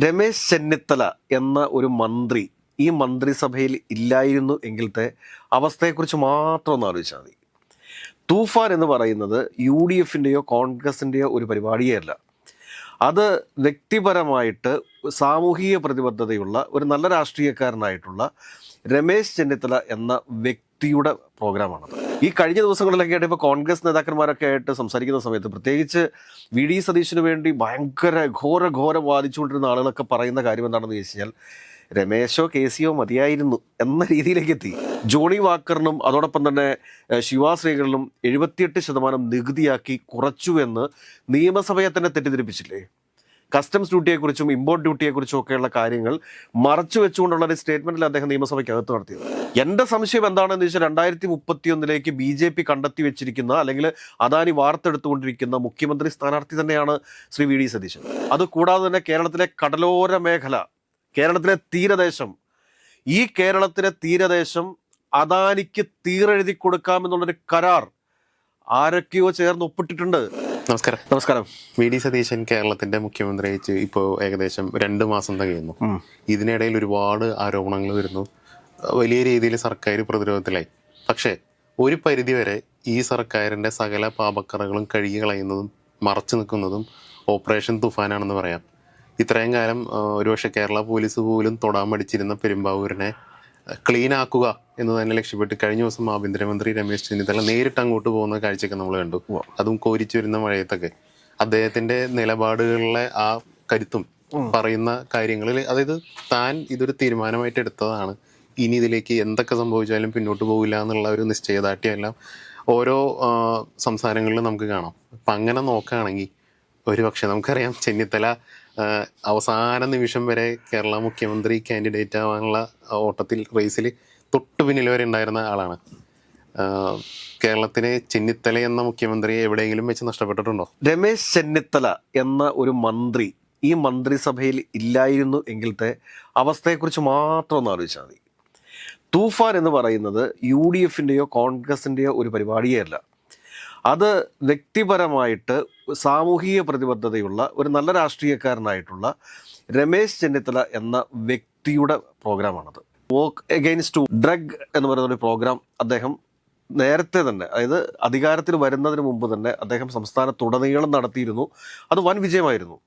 രമേശ് ചെന്നിത്തല എന്ന ഒരു മന്ത്രി ഈ മന്ത്രിസഭയിൽ ഇല്ലായിരുന്നു എങ്കിലത്തെ അവസ്ഥയെക്കുറിച്ച് മാത്രം ഒന്ന് ആലോചിച്ചാൽ മതി. തൂഫാൻ എന്ന് പറയുന്നത് UDFൻ്റെയോ കോൺഗ്രസിൻ്റെയോ ഒരു പരിപാടിയേ അല്ല. അത് വ്യക്തിപരമായിട്ട് സാമൂഹിക പ്രതിബദ്ധതയുള്ള ഒരു നല്ല രാഷ്ട്രീയക്കാരനായിട്ടുള്ള രമേശ് ചെന്നിത്തല എന്ന വ്യക്തിയുടെ പ്രോഗ്രാമാണത്. ഈ കഴിഞ്ഞ ദിവസങ്ങളിലൊക്കെ ആയിട്ട് ഇപ്പോൾ കോൺഗ്രസ് നേതാക്കന്മാരൊക്കെ ആയിട്ട് സംസാരിക്കുന്ന സമയത്ത് പ്രത്യേകിച്ച് VD സതീശന് വേണ്ടി ഭയങ്കര ഘോരം വാദിച്ചുകൊണ്ടിരുന്ന ആളുകളൊക്കെ പറയുന്ന കാര്യം എന്താണെന്ന് ചോദിച്ചു കഴിഞ്ഞാൽ രമേശോ KCയോ മതിയായിരുന്നു എന്ന രീതിയിലേക്ക് എത്തി. ജോണി വാക്കറിനും അതോടൊപ്പം തന്നെ ശിവാ ശ്രീകളിലും 78% നികുതിയാക്കി കുറച്ചു എന്ന് നിയമസഭയെ തന്നെ തെറ്റിദ്ധരിപ്പിച്ചില്ലേ? കസ്റ്റംസ് ഡ്യൂട്ടിയെക്കുറിച്ചും ഇമ്പോർട്ട് ഡ്യൂട്ടിയെക്കുറിച്ചും ഒക്കെയുള്ള കാര്യങ്ങൾ മറച്ചു വെച്ചുകൊണ്ടുള്ള ഒരു സ്റ്റേറ്റ്മെന്റിൽ അദ്ദേഹം നിയമസഭയ്ക്കകത്ത് നടത്തിയത്. എൻ്റെ സംശയം എന്താണെന്ന് വെച്ചാൽ 2031 BJP കണ്ടെത്തി വെച്ചിരിക്കുന്ന അല്ലെങ്കിൽ അദാനി വാർത്തെടുത്തുകൊണ്ടിരിക്കുന്ന മുഖ്യമന്ത്രി സ്ഥാനാർത്ഥി തന്നെയാണ് ശ്രീ VD സതീശൻ. അതുകൂടാതെ തന്നെ കേരളത്തിലെ കടലോര മേഖല, കേരളത്തിലെ തീരദേശം, ഈ കേരളത്തിലെ തീരദേശം അദാനിക്ക് തീരെഴുതി കൊടുക്കാമെന്നുള്ളൊരു കരാർ ആരൊക്കെയോ ചേർന്ന് ഒപ്പിട്ടിട്ടുണ്ട്. നമസ്കാരം. VD സതീശൻ കേരളത്തിന്റെ മുഖ്യമന്ത്രിയായിട്ട് ഇപ്പോൾ ഏകദേശം 2 മാസം തികയുന്നു. ഇതിനിടയിൽ ഒരുപാട് ആരോപണങ്ങൾ വരുന്നു. വലിയ രീതിയിൽ സർക്കാർ പ്രതിരോധത്തിലായി. പക്ഷേ ഒരു പരിധിവരെ ഈ സർക്കാരിന്റെ സകല പാപക്കറകളും കഴുകി കളയുന്നതും മറച്ചു നിൽക്കുന്നതും ഓപ്പറേഷൻ തുഫാനാണെന്ന് പറയാം. ഇത്രയും കാലം ഒരുപക്ഷെ കേരള പോലീസ് പോലും തൊടാൻ മടിച്ചിരുന്ന പെരുമ്പാവൂരിനെ ക്ലീൻ ആക്കുക എന്ന് തന്നെ ലക്ഷ്യപ്പെട്ട് കഴിഞ്ഞ ദിവസം ആഭ്യന്തരമന്ത്രി രമേശ് ചെന്നിത്തല നേരിട്ട് അങ്ങോട്ട് പോകുന്ന കാഴ്ചയൊക്കെ നമ്മൾ കണ്ടു. അതും കോരിച്ചു വരുന്ന മഴയത്തൊക്കെ അദ്ദേഹത്തിന്റെ നിലപാടുകളിലെ ആ കരുത്തും പറയുന്ന കാര്യങ്ങളിൽ, അതായത് താൻ ഇതൊരു തീരുമാനമായിട്ട് എടുത്തതാണ്, ഇനി ഇതിലേക്ക് എന്തൊക്കെ സംഭവിച്ചാലും പിന്നോട്ട് പോകില്ല എന്നുള്ള ഒരു നിശ്ചയദാർഢ്യമെല്ലാം ഓരോ സംസാരങ്ങളിലും നമുക്ക് കാണാം. അപ്പം അങ്ങനെ നോക്കുകയാണെങ്കിൽ ഒരു പക്ഷെ നമുക്കറിയാം ചെന്നിത്തല അവസാന നിമിഷം വരെ കേരള മുഖ്യമന്ത്രി കാൻഡിഡേറ്റ് ആവാനുള്ള ഓട്ടത്തിൽ റേസിൽ തൊട്ടു പിന്നിൽ വരെ ഉണ്ടായിരുന്ന ആളാണ്. കേരളത്തിന് ചെന്നിത്തല എന്ന മുഖ്യമന്ത്രിയെ എവിടെയെങ്കിലും വെച്ച് നഷ്ടപ്പെട്ടിട്ടുണ്ടോ? രമേശ് ചെന്നിത്തല എന്ന ഒരു മന്ത്രി ഈ മന്ത്രിസഭയിൽ ഇല്ലായിരുന്നു എങ്കിലത്തെ അവസ്ഥയെക്കുറിച്ച് മാത്രം ഒന്ന് ആലോചിച്ചാൽ മതി. തൂഫാൻ എന്ന് പറയുന്നത് UDFൻ്റെയോ കോൺഗ്രസിൻ്റെയോ ഒരു പരിപാടിയേ അല്ല. അത് വ്യക്തിപരമായിട്ട് സാമൂഹിക പ്രതിബദ്ധതയുള്ള ഒരു നല്ല രാഷ്ട്രീയക്കാരനായിട്ടുള്ള രമേശ് ചെന്നിത്തല എന്ന വ്യക്തിയുടെ പ്രോഗ്രാമാണത്. വോക്ക് എഗെയിൻസ്റ്റ് ഡ്രഗ് എന്ന് പറയുന്ന ഒരു പ്രോഗ്രാം അദ്ദേഹം നേരത്തെ തന്നെ, അതായത് അധികാരത്തിൽ വരുന്നതിന് മുമ്പ് തന്നെ അദ്ദേഹം സംസ്ഥാനത്തുടനീളം നടത്തിയിരുന്നു. അത് വൻ വിജയമായിരുന്നു.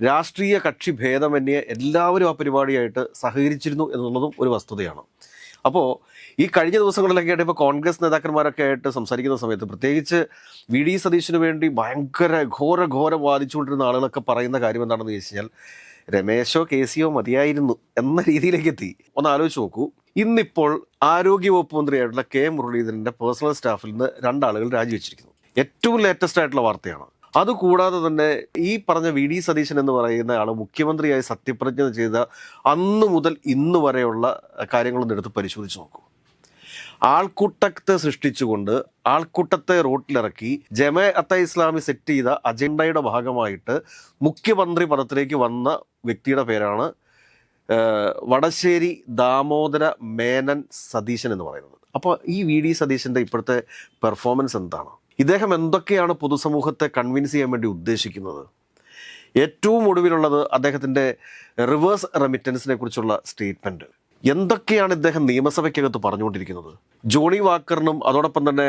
രാഷ്ട്രീയ കക്ഷി ഭേദമന്യേ എല്ലാവരും ആ പരിപാടിയായിട്ട് സഹകരിച്ചിരുന്നു എന്നുള്ളതും ഒരു വസ്തുതയാണ്. അപ്പോൾ ഈ കഴിഞ്ഞ ദിവസങ്ങളിലൊക്കെ ആയിട്ട് ഇപ്പോൾ കോൺഗ്രസ് നേതാക്കന്മാരൊക്കെ ആയിട്ട് സംസാരിക്കുന്ന സമയത്ത് പ്രത്യേകിച്ച് VD സതീശന് വേണ്ടി ഭയങ്കര ഘോരം വാദിച്ചുകൊണ്ടിരുന്ന ആളുകളൊക്കെ പറയുന്ന കാര്യം എന്താണെന്ന് ചോദിച്ചു കഴിഞ്ഞാൽ രമേശോ KCയോ മതിയായിരുന്നു എന്ന രീതിയിലേക്ക് എത്തി. ഒന്ന് ആലോചിച്ച് നോക്കൂ. ഇന്നിപ്പോൾ ആരോഗ്യവകുപ്പ് മന്ത്രിയായിട്ടുള്ള മുരളീധരൻ്റെ പേഴ്സണൽ സ്റ്റാഫിൽ നിന്ന് 2 ആളുകൾ രാജിവെച്ചിരിക്കുന്നു. ഏറ്റവും ലേറ്റസ്റ്റ് ആയിട്ടുള്ള വാർത്തയാണ്. അതുകൂടാതെ തന്നെ ഈ പറഞ്ഞ VD സതീശൻ എന്ന് പറയുന്ന ആൾ മുഖ്യമന്ത്രിയായി സത്യപ്രതിജ്ഞ ചെയ്ത അന്ന് മുതൽ ഇന്ന് വരെയുള്ള കാര്യങ്ങളൊന്നും എടുത്ത് പരിശോധിച്ച് നോക്കൂ. ആൾക്കൂട്ടത്തെ സൃഷ്ടിച്ചുകൊണ്ട് ആൾക്കൂട്ടത്തെ റോട്ടിലിറക്കി ജമാഅത്തെ ഇസ്ലാമി സെറ്റ് ചെയ്ത അജണ്ടയുടെ ഭാഗമായിട്ട് മുഖ്യമന്ത്രി പദത്തിലേക്ക് വന്ന വ്യക്തിയുടെ പേരാണ് വടശ്ശേരി ദാമോദര മേനൻ സതീശൻ എന്ന് പറയുന്നത്. അപ്പോൾ ഈ VD സതീശൻ്റെ ഇപ്പോഴത്തെ പെർഫോമൻസ് എന്താണ്? ഇദ്ദേഹം എന്തൊക്കെയാണ് പൊതുസമൂഹത്തെ കൺവിൻസ് ചെയ്യാൻ വേണ്ടി ഉദ്ദേശിക്കുന്നത്? ഏറ്റവും ഒടുവിലുള്ളത് അദ്ദേഹത്തിൻ്റെ റിവേഴ്സ് റെമിറ്റൻസിനെ കുറിച്ചുള്ള സ്റ്റേറ്റ്മെൻറ്റ്. എന്തൊക്കെയാണ് ഇദ്ദേഹം നിയമസഭയ്ക്കകത്ത് പറഞ്ഞുകൊണ്ടിരിക്കുന്നത്? ജോണി വാക്കറിനും അതോടൊപ്പം തന്നെ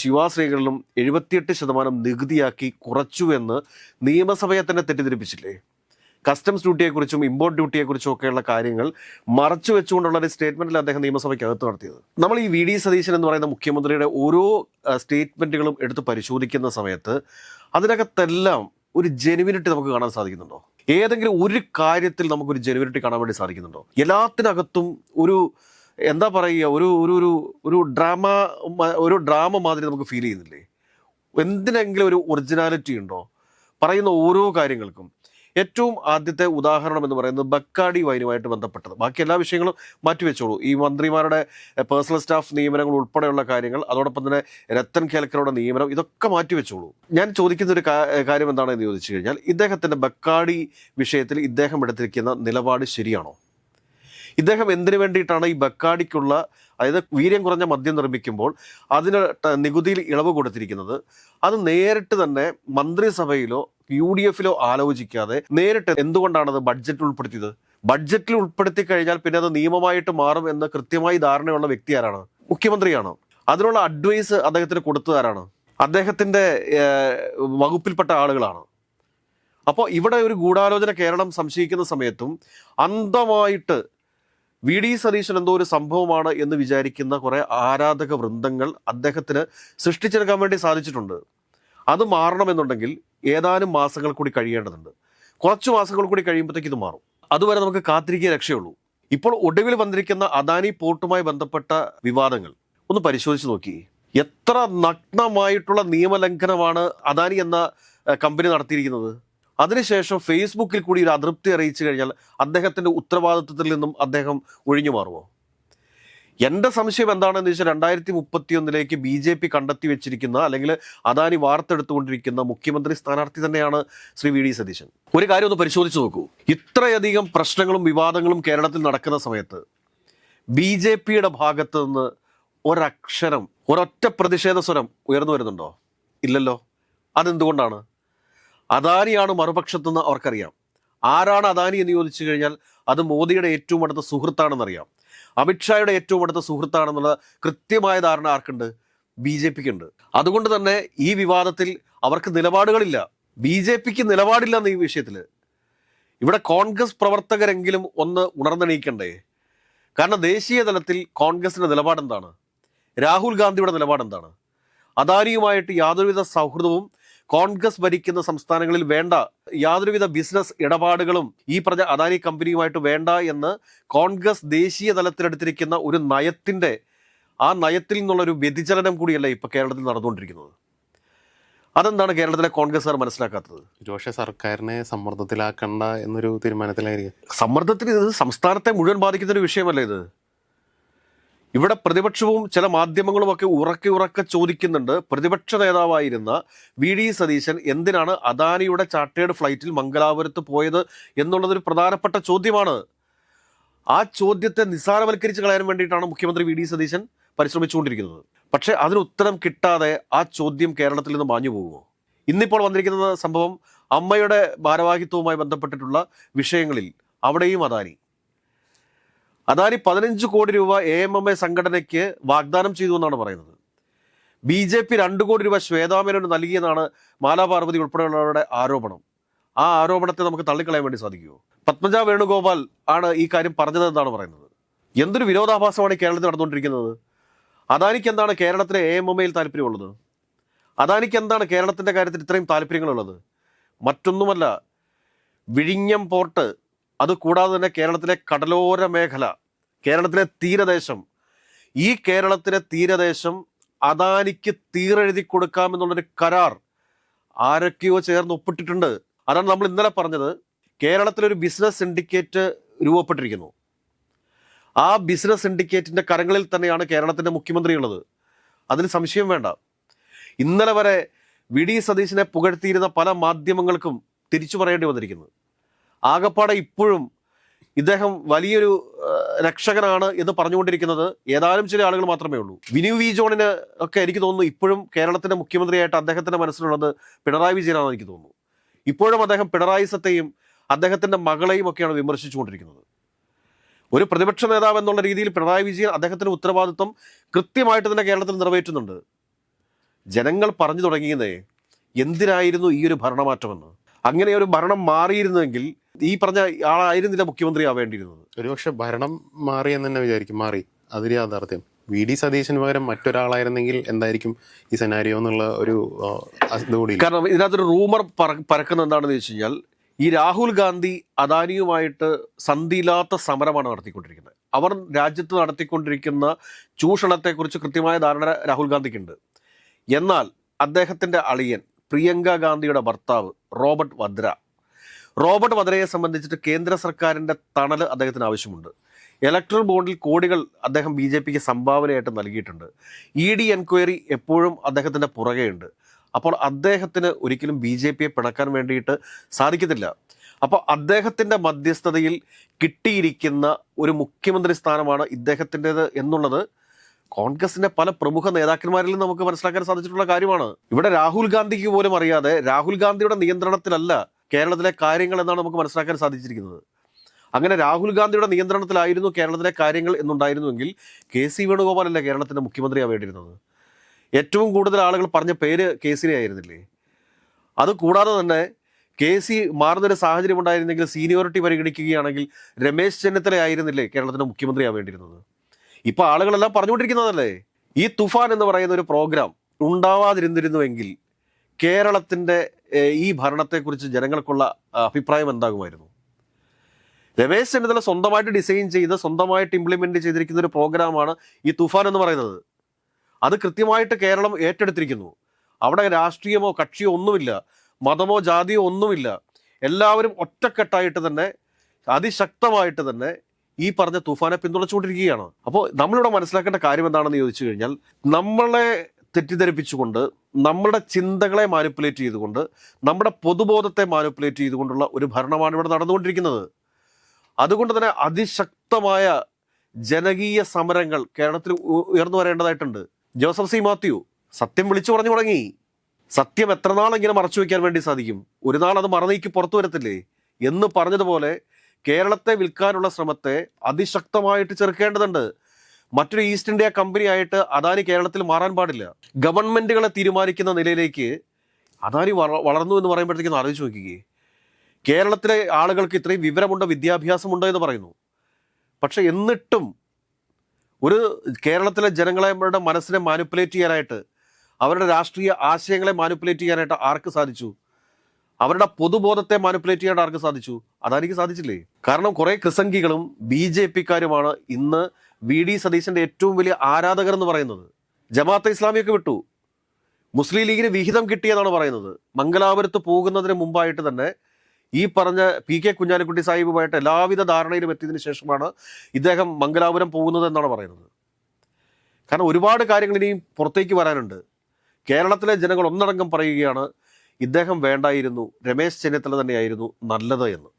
ശിവാ ശ്രീകളിലും 78% നികുതിയാക്കി കുറച്ചു എന്ന് നിയമസഭയെ തന്നെ തെറ്റിദ്ധരിപ്പിച്ചില്ലേ? കസ്റ്റംസ് ഡ്യൂട്ടിയെക്കുറിച്ചും ഇമ്പോർട്ട് ഡ്യൂട്ടിയെക്കുറിച്ചും ഒക്കെയുള്ള കാര്യങ്ങൾ മറച്ചു വെച്ചുകൊണ്ടുള്ള ഒരു സ്റ്റേറ്റ്മെന്റിൽ അദ്ദേഹം നിയമസഭയ്ക്കകത്ത് നടത്തിയത്. നമ്മൾ ഈ VD സതീശൻ എന്ന് പറയുന്ന മുഖ്യമന്ത്രിയുടെ ഓരോ സ്റ്റേറ്റ്മെന്റുകളും എടുത്ത് പരിശോധിക്കുന്ന സമയത്ത് അതിനകത്തെല്ലാം ഒരു ജെനുവിനിറ്റി നമുക്ക് കാണാൻ സാധിക്കുന്നുണ്ടോ? ഏതെങ്കിലും ഒരു കാര്യത്തിൽ നമുക്കൊരു ജെനുവിനിറ്റി കാണാൻ വേണ്ടി സാധിക്കുന്നുണ്ടോ? എല്ലാത്തിനകത്തും ഒരു എന്താ പറയുക, ഒരു ഒരു ഒരു ഒരു ഡ്രാമ മാതിരി നമുക്ക് ഫീൽ ചെയ്യുന്നില്ലേ? എന്തിനെങ്കിലും ഒരു ഒറിജിനാലിറ്റി ഉണ്ടോ പറയുന്ന ഓരോ കാര്യങ്ങൾക്കും? ഏറ്റവും ആദ്യത്തെ ഉദാഹരണം എന്ന് പറയുന്നത് ബക്കാഡി വൈനുമായിട്ട് ബന്ധപ്പെട്ടത്. ബാക്കി എല്ലാ വിഷയങ്ങളും മാറ്റിവെച്ചോളൂ. ഈ മന്ത്രിമാരുടെ പേഴ്സണൽ സ്റ്റാഫ് നിയമനങ്ങൾ ഉൾപ്പെടെയുള്ള കാര്യങ്ങൾ, അതോടൊപ്പം തന്നെ രത്തൻ കേൽക്കറുടെ നിയമനം, ഇതൊക്കെ മാറ്റിവെച്ചോളൂ. ഞാൻ ചോദിക്കുന്ന ഒരു കാര്യം എന്താണെന്ന് ചോദിച്ചു കഴിഞ്ഞാൽ ഇദ്ദേഹത്തിൻ്റെ ബക്കാഡി വിഷയത്തിൽ ഇദ്ദേഹം എടുത്തിരിക്കുന്ന നിലപാട് ശരിയാണോ? ഇദ്ദേഹം എന്തിനു വേണ്ടിയിട്ടാണ് ഈ ബക്കാഡിക്കുള്ള, അതായത് വീര്യം കുറഞ്ഞ മദ്യം നിർമ്മിക്കുമ്പോൾ അതിന് നികുതിയിൽ ഇളവ് കൊടുത്തിരിക്കുന്നത്? അത് നേരിട്ട് തന്നെ മന്ത്രിസഭയിലോ UDFിലോ ആലോചിക്കാതെ നേരിട്ട് എന്തുകൊണ്ടാണത് ബഡ്ജറ്റിൽ ഉൾപ്പെടുത്തിയത്? ബഡ്ജറ്റിൽ ഉൾപ്പെടുത്തി കഴിഞ്ഞാൽ പിന്നെ അത് നിയമമായിട്ട് മാറും എന്ന് കൃത്യമായി ധാരണയുള്ള വ്യക്തി ആരാണ്? മുഖ്യമന്ത്രിയാണ്. അതിനുള്ള അഡ്വൈസ് അദ്ദേഹത്തിന് കൊടുത്തതാരാണ്? അദ്ദേഹത്തിന്റെ വകുപ്പിൽപ്പെട്ട ആളുകളാണ്. അപ്പോൾ ഇവിടെ ഒരു ഗൂഢാലോചന കേരളം സംശയിക്കുന്ന സമയത്തും അന്ധമായിട്ട് VD സതീശൻ എന്തോ ഒരു സംഭവമാണ് എന്ന് വിചാരിക്കുന്ന കുറെ ആരാധക വൃന്ദങ്ങൾ അദ്ദേഹത്തിന് സൃഷ്ടിച്ചെടുക്കാൻ വേണ്ടി സാധിച്ചിട്ടുണ്ട്. അത് മാറണമെന്നുണ്ടെങ്കിൽ ഏതാനും മാസങ്ങൾ കൂടി കഴിയേണ്ടതുണ്ട്. കുറച്ച് മാസങ്ങൾ കൂടി കഴിയുമ്പോഴത്തേക്ക് ഇത് മാറും. അതുവരെ നമുക്ക് കാത്തിരിക്കുക രക്ഷയുള്ളൂ. ഇപ്പോൾ ഒടുവിൽ വന്നിരിക്കുന്ന അദാനി പോർട്ടുമായി ബന്ധപ്പെട്ട വിവാദങ്ങൾ ഒന്ന് പരിശോധിച്ച് നോക്കി. എത്ര നഗ്നമായിട്ടുള്ള നിയമലംഘനമാണ് അദാനി എന്ന കമ്പനി നടത്തിയിരിക്കുന്നത്. അതിനുശേഷം ഫേസ്ബുക്കിൽ കൂടി ഒരു അതൃപ്തി അറിയിച്ചു കഴിഞ്ഞാൽ അദ്ദേഹത്തിന്റെ ഉത്തരവാദിത്വത്തിൽ നിന്നും അദ്ദേഹം ഒഴിഞ്ഞു മാറുമോ? എൻ്റെ സംശയം എന്താണെന്ന് വെച്ചാൽ 2031 BJP കണ്ടെത്തി വെച്ചിരിക്കുന്ന, അല്ലെങ്കിൽ അദാനി വാർത്തെടുത്തുകൊണ്ടിരിക്കുന്ന മുഖ്യമന്ത്രി സ്ഥാനാർത്ഥി തന്നെയാണ് ശ്രീ VD സതീശൻ. ഒരു കാര്യം ഒന്ന് പരിശോധിച്ച് നോക്കൂ. ഇത്രയധികം പ്രശ്നങ്ങളും വിവാദങ്ങളും കേരളത്തിൽ നടക്കുന്ന സമയത്ത് BJPയുടെ ഭാഗത്ത് നിന്ന് ഒരക്ഷരം, ഒരൊറ്റ പ്രതിഷേധ സ്വരം ഉയർന്നു വരുന്നുണ്ടോ? ഇല്ലല്ലോ. അതെന്തുകൊണ്ടാണ്? അദാനിയാണ് മറുപക്ഷത്തെന്ന് അവർക്കറിയാം. ആരാണ് അദാനി എന്ന് ചോദിച്ചു കഴിഞ്ഞാൽ അത് മോദിയുടെ ഏറ്റവും അടുത്ത സുഹൃത്താണെന്നറിയാം. അമിത്ഷായുടെ ഏറ്റവും അടുത്ത സുഹൃത്താണെന്നുള്ള കൃത്യമായ ധാരണ ആർക്കുണ്ട്? BJPക്ക് ഉണ്ട്. അതുകൊണ്ട് തന്നെ ഈ വിവാദത്തിൽ അവർക്ക് നിലപാടുകളില്ല. BJPക്ക് നിലപാടില്ല എന്ന ഈ വിഷയത്തിൽ. ഇവിടെ കോൺഗ്രസ് പ്രവർത്തകരെങ്കിലും ഒന്ന് ഉണർന്നെണീക്കണ്ടേ? കാരണം ദേശീയ തലത്തിൽ കോൺഗ്രസിന്റെ നിലപാടെന്താണ്? രാഹുൽ ഗാന്ധിയുടെ നിലപാടെന്താണ്? അദാനിയുമായിട്ട് യാതൊരുവിധ സൗഹൃദവും കോൺഗ്രസ് ഭരിക്കുന്ന സംസ്ഥാനങ്ങളിൽ വേണ്ട, യാതൊരുവിധ ബിസിനസ് ഇടപാടുകളും ഈ പറഞ്ഞ അദാനി കമ്പനിയുമായിട്ട് വേണ്ട എന്ന് കോൺഗ്രസ് ദേശീയ തലത്തിലെടുത്തിരിക്കുന്ന ഒരു നയത്തിന്റെ, ആ നയത്തിൽ നിന്നുള്ളൊരു വ്യതിചലനം കൂടിയല്ല ഇപ്പൊ കേരളത്തിൽ നടന്നുകൊണ്ടിരിക്കുന്നത്. അതെന്താണ് കേരളത്തിലെ കോൺഗ്രസ്സുകാർ മനസ്സിലാക്കാത്തത്? പക്ഷേ സർക്കാരിനെ സമ്മർദ്ദത്തിലാക്കണ്ട എന്നൊരു തീരുമാനത്തിലായിരിക്കും. സമ്മർദ്ദത്തിന് ഇത് സംസ്ഥാനത്തെ മുഴുവൻ ബാധിക്കുന്ന ഒരു വിഷയമല്ല ഇത്. ഇവിടെ പ്രതിപക്ഷവും ചില മാധ്യമങ്ങളുമൊക്കെ ഉറക്കെ ചോദിക്കുന്നുണ്ട്, പ്രതിപക്ഷ നേതാവായിരുന്ന VD സതീശൻ എന്തിനാണ് അദാനിയുടെ ചാർട്ടേഡ് ഫ്ലൈറ്റിൽ മംഗലാപുരത്ത് പോയത് എന്നുള്ളതൊരു പ്രധാനപ്പെട്ട ചോദ്യമാണ്. ആ ചോദ്യത്തെ നിസ്സാരവൽക്കരിച്ച് കളയാൻ വേണ്ടിയിട്ടാണ് മുഖ്യമന്ത്രി VD സതീശൻ പരിശ്രമിച്ചുകൊണ്ടിരിക്കുന്നത്. പക്ഷെ അതിന് ഉത്തരം കിട്ടാതെ ആ ചോദ്യം കേരളത്തിൽ നിന്ന് മാഞ്ഞു പോകുമോ? ഇന്നിപ്പോൾ വന്നിരിക്കുന്ന സംഭവം അമ്മയുടെ ഭാരവാഹിത്വവുമായി ബന്ധപ്പെട്ടിട്ടുള്ള വിഷയങ്ങളിൽ അവിടെയും അദാനി 15 കോടി രൂപ AMMA സംഘടനയ്ക്ക് വാഗ്ദാനം ചെയ്തു എന്നാണ് പറയുന്നത്. BJP 2 കോടി രൂപ ശ്വേതാമേനോന് നൽകിയെന്നാണ് മാലാപാർവതി ഉൾപ്പെടെയുള്ളവരുടെ ആരോപണം. ആ ആരോപണത്തെ നമുക്ക് തള്ളിക്കളയാൻ വേണ്ടി സാധിക്കുമോ? പത്മജ വേണുഗോപാൽ ആണ് ഈ കാര്യം പറഞ്ഞതെന്നാണ് പറയുന്നത്. എന്തൊരു വിരോധാഭാസമാണ് കേരളത്തിൽ നടന്നുകൊണ്ടിരിക്കുന്നത്. അദാനിക്ക് എന്താണ് കേരളത്തിലെ AMMയിൽ താല്പര്യമുള്ളത്? അദാനിക്ക് എന്താണ് കേരളത്തിന്റെ കാര്യത്തിൽ ഇത്രയും താല്പര്യങ്ങളുള്ളത്? മറ്റൊന്നുമല്ല, വിഴിഞ്ഞം പോർട്ട്, അത് കൂടാതെ തന്നെ കേരളത്തിലെ കടലോര മേഖല, കേരളത്തിലെ തീരദേശം, ഈ കേരളത്തിലെ തീരദേശം അദാനിക്ക് തീരെഴുതി കൊടുക്കാമെന്നുള്ളൊരു കരാർ ആരൊക്കെയോ ചേർന്ന് ഒപ്പിട്ടിട്ടുണ്ട്. അതാണ് നമ്മൾ ഇന്നലെ പറഞ്ഞത്. കേരളത്തിലൊരു ബിസിനസ് സിൻഡിക്കേറ്റ് രൂപപ്പെട്ടിരിക്കുന്നു. ആ ബിസിനസ് സിൻഡിക്കേറ്റിന്റെ കരങ്ങളിൽ തന്നെയാണ് കേരളത്തിന്റെ മുഖ്യമന്ത്രി ഉള്ളത്. അതിന് സംശയം വേണ്ട. ഇന്നലെ വരെ VD സതീശനെ പുകഴ്ത്തിയിരുന്ന പല മാധ്യമങ്ങൾക്കും തിരിച്ചു പറയേണ്ടി വന്നിരിക്കുന്നു. ആകപ്പാടെ ഇപ്പോഴും ഇദ്ദേഹം വലിയൊരു രക്ഷകനാണ് എന്ന് പറഞ്ഞുകൊണ്ടിരിക്കുന്നത് ഏതാനും ചില ആളുകൾ മാത്രമേ ഉള്ളൂ. വിനു വി ജോണിന് ഒക്കെ എനിക്ക് തോന്നുന്നു ഇപ്പോഴും കേരളത്തിന്റെ മുഖ്യമന്ത്രിയായിട്ട് അദ്ദേഹത്തിന്റെ മനസ്സിലുള്ളത് പിണറായി വിജയനാണെന്ന് എനിക്ക് തോന്നുന്നു. ഇപ്പോഴും അദ്ദേഹം പിണറായി സത്തെയും അദ്ദേഹത്തിന്റെ മകളെയും ഒക്കെയാണ് വിമർശിച്ചുകൊണ്ടിരിക്കുന്നത്. ഒരു പ്രതിപക്ഷ നേതാവ് എന്നുള്ള രീതിയിൽ പിണറായി വിജയൻ അദ്ദേഹത്തിന്റെ ഉത്തരവാദിത്വം കൃത്യമായിട്ട് തന്നെ കേരളത്തിൽ നിറവേറ്റുന്നുണ്ട്. ജനങ്ങൾ പറഞ്ഞു തുടങ്ങിയതേ എന്തിനായിരുന്നു ഈ ഒരു ഭരണമാറ്റമെന്ന്. അങ്ങനെ ഒരു ഭരണം മാറിയിരുന്നെങ്കിൽ ഈ പറഞ്ഞ ആളായിരുന്നില്ല മുഖ്യമന്ത്രി ആവേണ്ടിയിരുന്നത്. ഒരുപക്ഷെ ഭരണം മാറി എന്ന് തന്നെ വിചാരിക്കും. മാറി, അതൊരു യാഥാർത്ഥ്യം. VD സതീശന് പകരം മറ്റൊരാളായിരുന്നെങ്കിൽ എന്തായിരിക്കും ഈ സെനാരിയോ എന്നുള്ള ഒരു ഇതുകൂടി. കാരണം ഇതിനകത്തൊരു റൂമർ പരക്കുന്നത് എന്താണെന്ന് വെച്ച് കഴിഞ്ഞാൽ, ഈ രാഹുൽ ഗാന്ധി അദാനിയുമായിട്ട് സന്ധിയില്ലാത്ത സമരമാണ് നടത്തിക്കൊണ്ടിരിക്കുന്നത്. അവർ രാജ്യത്ത് നടത്തിക്കൊണ്ടിരിക്കുന്ന ചൂഷണത്തെക്കുറിച്ച് കൃത്യമായ ധാരണ രാഹുൽ ഗാന്ധിക്കുണ്ട്. എന്നാൽ അദ്ദേഹത്തിന്റെ അളിയൻ പ്രിയങ്ക ഗാന്ധിയുടെ ഭർത്താവ് റോബർട്ട് വദ്രയെ സംബന്ധിച്ചിട്ട് കേന്ദ്ര സർക്കാരിന്റെ തണൽ അദ്ദേഹത്തിന് ആവശ്യമുണ്ട്. ഇലക്ട്രൽ ബോണ്ടിൽ കോടികൾ അദ്ദേഹം BJPക്ക് സംഭാവനയായിട്ട് നൽകിയിട്ടുണ്ട്. ED എൻക്വയറി എപ്പോഴും അദ്ദേഹത്തിന്റെ പുറകെയുണ്ട്. അപ്പോൾ അദ്ദേഹത്തിന് ഒരിക്കലും BJPയെ പിണക്കാൻ വേണ്ടിയിട്ട് സാധിക്കത്തില്ല. അപ്പോൾ അദ്ദേഹത്തിൻ്റെ മധ്യസ്ഥതയിൽ കിട്ടിയിരിക്കുന്ന ഒരു മുഖ്യമന്ത്രി സ്ഥാനമാണ് ഇദ്ദേഹത്തിൻ്റെത് എന്നുള്ളത് കോൺഗ്രസിന്റെ പല പ്രമുഖ നേതാക്കന്മാരിൽ നമുക്ക് മനസ്സിലാക്കാൻ സാധിച്ചിട്ടുള്ള കാര്യമാണ്. ഇവിടെ രാഹുൽ ഗാന്ധിക്ക് പോലും അറിയാതെ, രാഹുൽ ഗാന്ധിയുടെ നിയന്ത്രണത്തിലല്ല കേരളത്തിലെ കാര്യങ്ങൾ എന്നാണ് നമുക്ക് മനസ്സിലാക്കാൻ സാധിച്ചിരിക്കുന്നത്. അങ്ങനെ രാഹുൽ ഗാന്ധിയുടെ നിയന്ത്രണത്തിലായിരുന്നു കേരളത്തിലെ കാര്യങ്ങൾ എന്നുണ്ടായിരുന്നുവെങ്കിൽ KC വേണുഗോപാലല്ലേ കേരളത്തിന്റെ മുഖ്യമന്ത്രിയാവേണ്ടിയിരുന്നത്? ഏറ്റവും കൂടുതൽ ആളുകൾ പറഞ്ഞ പേര് KC ആയിരുന്നില്ലേ? അത് കൂടാതെ തന്നെ KC മാറുന്നൊരു സാഹചര്യം ഉണ്ടായിരുന്നെങ്കിൽ, സീനിയോറിറ്റി പരിഗണിക്കുകയാണെങ്കിൽ രമേശ് ചെന്നിത്തല ആയിരുന്നില്ലേ കേരളത്തിന്റെ മുഖ്യമന്ത്രിയാവേണ്ടിയിരുന്നത്? ഇപ്പൊ ആളുകളെല്ലാം പറഞ്ഞുകൊണ്ടിരിക്കുന്നതല്ലേ, ഈ തുഫാൻ എന്ന് പറയുന്ന ഒരു പ്രോഗ്രാം ഉണ്ടാവാതിരുന്നിരുന്നുവെങ്കിൽ കേരളത്തിന്റെ ഈ ഭരണത്തെക്കുറിച്ച് ജനങ്ങൾക്കുള്ള അഭിപ്രായം എന്താകുമായിരുന്നു? രമേശ് ചെന്നിത്തല സ്വന്തമായിട്ട് ഡിസൈൻ ചെയ്ത് സ്വന്തമായിട്ട് ഇംപ്ലിമെന്റ് ചെയ്തിരിക്കുന്ന ഒരു പ്രോഗ്രാമാണ് ഈ തുഫാൻ എന്ന് പറയുന്നത്. അത് കൃത്യമായിട്ട് കേരളം ഏറ്റെടുത്തിരിക്കുന്നു. അവിടെ രാഷ്ട്രീയമോ കക്ഷിയോ ഒന്നുമില്ല, മതമോ ജാതിയോ ഒന്നുമില്ല. എല്ലാവരും ഒറ്റക്കെട്ടായിട്ട് തന്നെ അതിശക്തമായിട്ട് തന്നെ ഈ പറഞ്ഞ തുഫാനെ പിന്തുണച്ചുകൊണ്ടിരിക്കുകയാണ്. അപ്പോൾ നമ്മളിവിടെ മനസ്സിലാക്കേണ്ട കാര്യം എന്താണെന്ന് ചോദിച്ചു കഴിഞ്ഞാൽ, നമ്മളെ തെറ്റിദ്ധരിപ്പിച്ചുകൊണ്ട്, നമ്മുടെ ചിന്തകളെ മാനിപ്പുലേറ്റ് ചെയ്തുകൊണ്ട്, നമ്മുടെ പൊതുബോധത്തെ മാനിപ്പുലേറ്റ് ചെയ്തുകൊണ്ടുള്ള ഒരു ഭരണമാണ് ഇവിടെ നടന്നുകൊണ്ടിരിക്കുന്നത്. അതുകൊണ്ട് തന്നെ അതിശക്തമായ ജനകീയ സമരങ്ങൾ കേരളത്തിൽ ഉയർന്നു വരേണ്ടതായിട്ടുണ്ട്. ജോസഫ് സി മാത്യു സത്യം വിളിച്ചു പറഞ്ഞു തുടങ്ങി. സത്യം എത്ര നാളിങ്ങനെ മറച്ചു വയ്ക്കാൻ വേണ്ടി സാധിക്കും? ഒരു നാൾ അത് മറനീക്കി പുറത്തു വരത്തില്ലേ എന്ന് പറഞ്ഞതുപോലെ കേരളത്തെ വിൽക്കാനുള്ള ശ്രമത്തെ അതിശക്തമായിട്ട് ചെറുക്കേണ്ടതുണ്ട്. മറ്റൊരു ഈസ്റ്റ് ഇന്ത്യ കമ്പനി ആയിട്ട് അദാനി കേരളത്തിൽ മാറാൻ പാടില്ല. ഗവൺമെന്റുകളെ തീരുമാനിക്കുന്ന നിലയിലേക്ക് അദാനി വളർന്നു എന്ന് പറയുമ്പോഴത്തേക്കും ആലോചിച്ച് നോക്കിക്കേ. കേരളത്തിലെ ആളുകൾക്ക് ഇത്രയും വിവരമുണ്ടോ, വിദ്യാഭ്യാസമുണ്ടോ എന്ന് പറയുന്നു. പക്ഷെ എന്നിട്ടും ഒരു കേരളത്തിലെ ജനങ്ങളുടെ മനസ്സിനെ മാനിപ്പുലേറ്റ് ചെയ്യാനായിട്ട്, അവരുടെ രാഷ്ട്രീയ ആശയങ്ങളെ മാനിപ്പുലേറ്റ് ചെയ്യാനായിട്ട് ആർക്ക് സാധിച്ചു? അവരുടെ പൊതുബോധത്തെ മാനിപ്പുലേറ്റ് ചെയ്യാൻ ആർക്ക് സാധിച്ചു? അദാനിക്ക് സാധിച്ചില്ലേ? കാരണം കുറെ കൃസംഗികളും BJPക്കാരുമാണ് ഇന്ന് VD സതീശന്റെ ഏറ്റവും വലിയ ആരാധകർ എന്ന് പറയുന്നത്. ജമാഅത്തെ ഇസ്ലാമിയൊക്കെ വിട്ടു, മുസ്ലിം ലീഗിന് വിഹിതം കിട്ടിയെന്നാണ് പറയുന്നത്. മംഗലാപുരത്ത് പോകുന്നതിന് മുമ്പായിട്ട് തന്നെ ഈ പറഞ്ഞ PK കുഞ്ഞാലിക്കുട്ടി സാഹിബുമായിട്ട് എല്ലാവിധ ധാരണയിലും എത്തിയതിനു ശേഷമാണ് ഇദ്ദേഹം മംഗലാപുരം പോകുന്നത് എന്നാണ് പറയുന്നത്. കാരണം ഒരുപാട് കാര്യങ്ങൾ ഇനിയും പുറത്തേക്ക് വരാനുണ്ട്. കേരളത്തിലെ ജനങ്ങൾ ഒന്നടങ്കം പറയുകയാണ്, ഇദ്ദേഹം വേണ്ടായിരുന്നു, രമേശ് ചെന്നിത്തല തന്നെയായിരുന്നു നല്ലത് എന്ന്.